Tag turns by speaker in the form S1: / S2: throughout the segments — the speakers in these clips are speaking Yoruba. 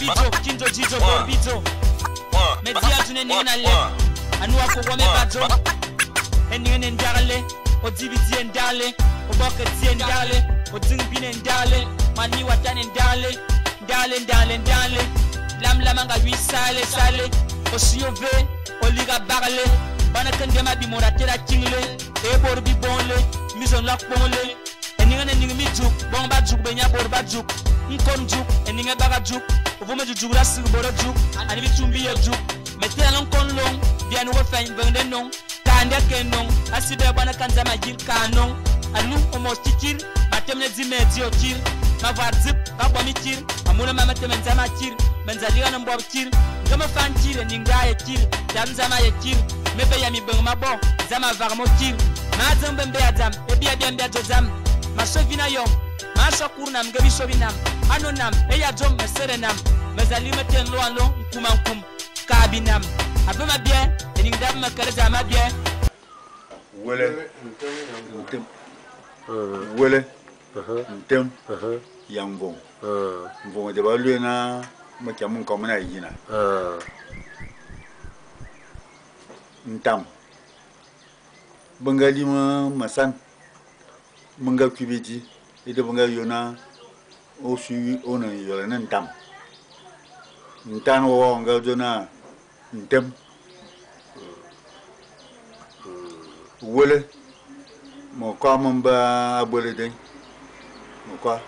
S1: Bijo, Kinjo, Jijo, Bijo. Media to Nenale, and walk over me bajo. And you and Darle, or DVD and Darle, or Bucket and Darle, or Zingbin and Darle, Mani Watan and Darle, Darle. Lam Lamanga, we sale, or Siove, or Liga Barle, Banakan Dema be Moratera Kingle, Ebor be bonle, Mison Lock bonle, and you and me juk, Bomba juk, Benya Borba juk, Nkon juk, and Ninga Baga juk, Ovoma Jura Silbora juk, and if it be a juk, Metal on Con long, bien over Bendenon, Kanda Kenon, Asida Banakanzama Gil Canon, and look almost kill, Matemezimezio kill, Mavazip, Babami kill, Amuna Mamatemenzama kill, Benzalian and Bob kill, Gama fan kill, and Ningaya kill, Danzama kill, Mebeyami Bangmabo, Zama Varmo kill, Mazam Bembeadam, Ebiadam Beadam, Masovina Yom, Masakurnam, Gavishovinam, Anonam, Eyadom, Meserenam, Mezalimaten Loan, Kumankum, Kabinam, Abama bien, and Ingdam Makalazama bien.
S2: Wele, Thème, Yango. Vont de Baluna, Macamun comme un Aïna. Ntam. Bangalima, Massan, Manga Kubiti, et de Bangayona, aussi on a eu un Ntam. Ntan ou Angadona, Thème. Wele. Mon common ba abole day. Mon quoi?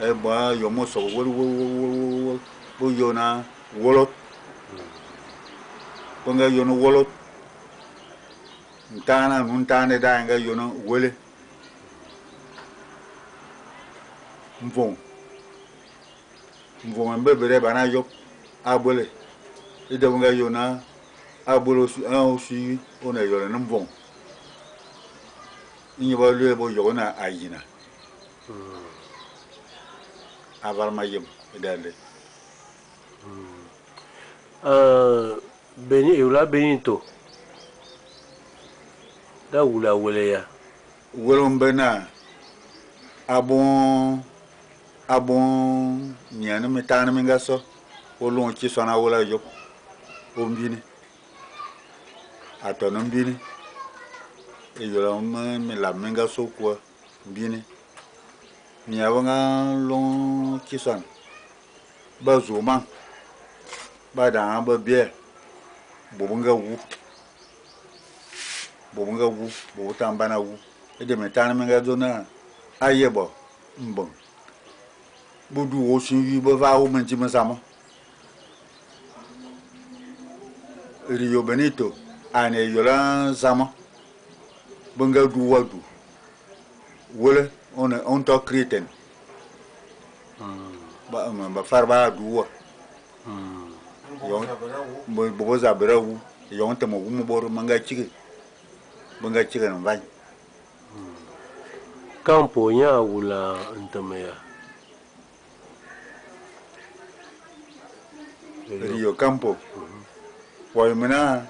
S2: Eh, bah, your muscle, Yona, Wallot. Bunga Yona Wallot. Tana, Montana, Danga, Yona, Willie. Mvon, and Bebe, Banajo, Abole. It don't get Yona, Abulos, Elsie, on a Yona, Mvon. In your label, Yona, Aina. Avalmayim, Daddy.
S3: Ula Benito. Da Ula Wilea.
S2: Willum Bena Abon Niana Metana Mingaso, or launches on our job. Umbini Atonumbini. Me la menga so quoi, bien. Ni avant long kissan. Bazouman. Badan, bien. Bobunga wu. Botambana wu. Et de metana menga dona. Ayebo. Bon. Boudou au suivi, bava au mentimensama. Rio Benito. Ane yolan zama. Bunga du wadu. Wole on to kreten. Ba farba duwa. Yon boza berawu. Yon temo umubor manga chiki. Bunga chiki nvai.
S3: Campo nya wula ntamea.
S2: Rio Campo. Waymena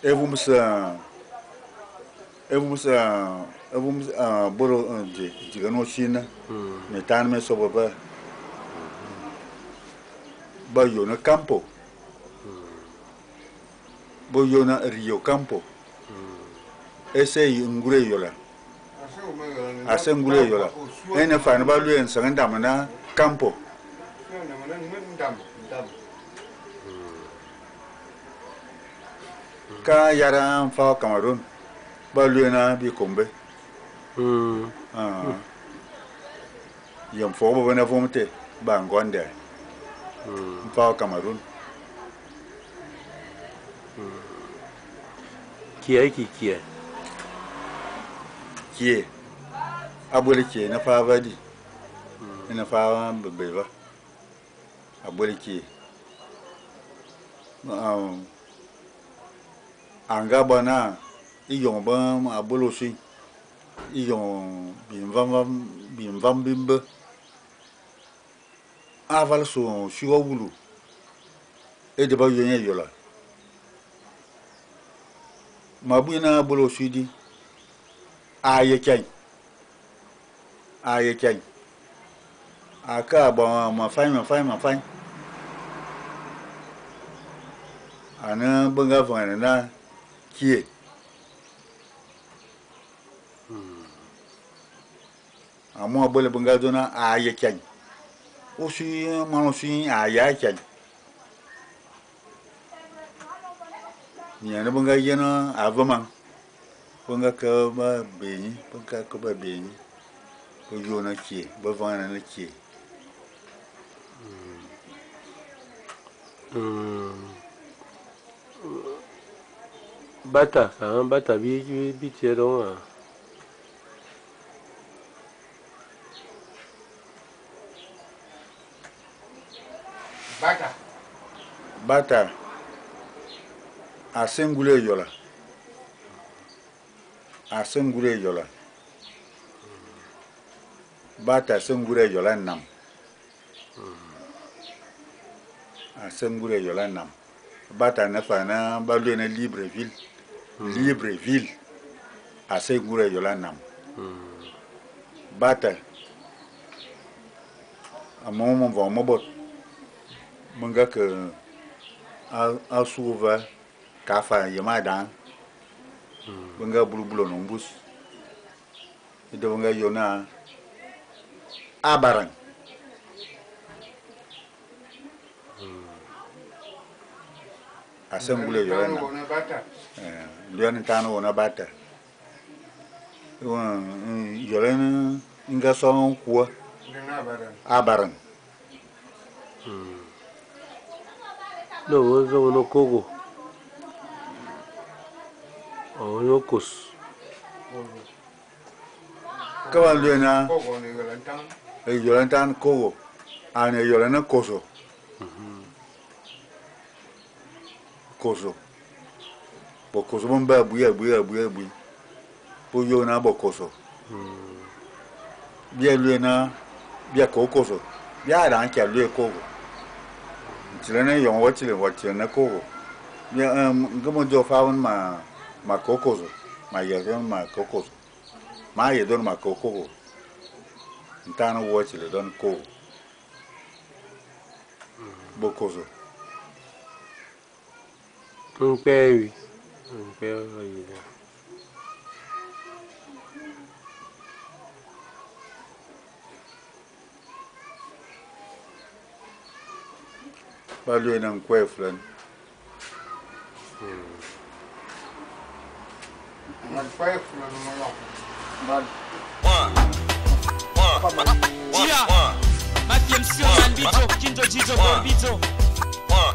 S2: evumsa boro de jigano China. Metan me soba ba yona Campo. Bo yona Rio Campo. Ese ngure yola. Ase ngure yola. Ene fa na ba lu en sanganda mana Campo. Ka yara fa Cameroon. Ba lu na bi kombe. Yom fo bo na fomte ba ngonde. Fa Cameroon.
S3: Qui est abole qui na fa vadi. Na fa beba. Abole qui Angabana, ils ont bon à Bolosi, ils ont bien bimbe. Aval son suaoulou et de bayonia yola. Mabuna Bolosi dit Ayekay. Aka, bon, ma femme.
S2: ana banga vanga na kie amo bole banga dona aya kyan o si mano si aya kyan ni ana banga yena avama banga ka ba beni banga ka ba beni ko yona kie ba vanga na kie
S4: Bata, ça bata bi tiedon.
S2: Bata asengule yola bata asengule yola nam asengule yola nam bata na fana balu na Libreville asengule yola nam bata amon va mobot manga que a suva kafa yamada manga bulu nombus ido manga yona abaran asengule yona lion tano ona bata yona inga son kuwa abaran
S4: No, ozo no kogo. Oh, no kos.
S2: Kawan luena yolantan kogo ane yolana koso koso bo koso bomba buya bo yona bo koso bia luena bia kokoso bia ran kya lue kogo tilena yon watile na kogo bia ngamo jo faun ma kokoso ma yedon ma kokoso ma yedon ma kokogo ntana watile don kogo bo koso
S4: Peri.
S2: Balu nan kweflan
S1: Mafia msio manbito kinto jijo borbito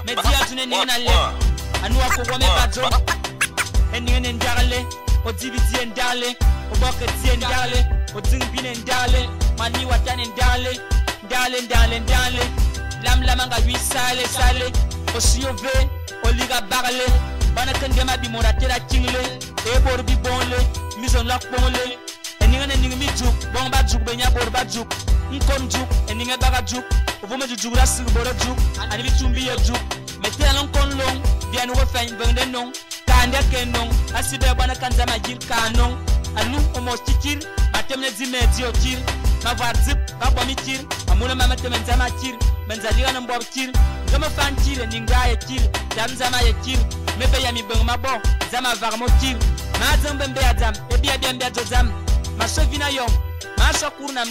S1: Media tunene na le anu akogwa mebajo enene ndale odibiti ndale oboke tie ndale odingbine ndale mani watane ndale lam nga wi sale osiove oliga barle bana kende ma bi mona tera tingle e borbi bonle mison lak bonle eningane ningi mi juk bon ba juk benya bor ba juk nkon juk eninga baga juk ovome juk la sig bor juk ani bi tumbi ye juk metia lon kon long bien wo fain bende non kande kenon asibe bana kanzama jil kanon anu omo tikir matemne dimedio tir ma vazip ba bomi tir amuna mama temen zama tir benzaliga na mbob tir ngama fan tir ninga ye tir dam zama ye tir mebe ya mi beng ma bo zama varmo tir ma zambe be adam e bia bia jozam ma sovina yom ma shokur na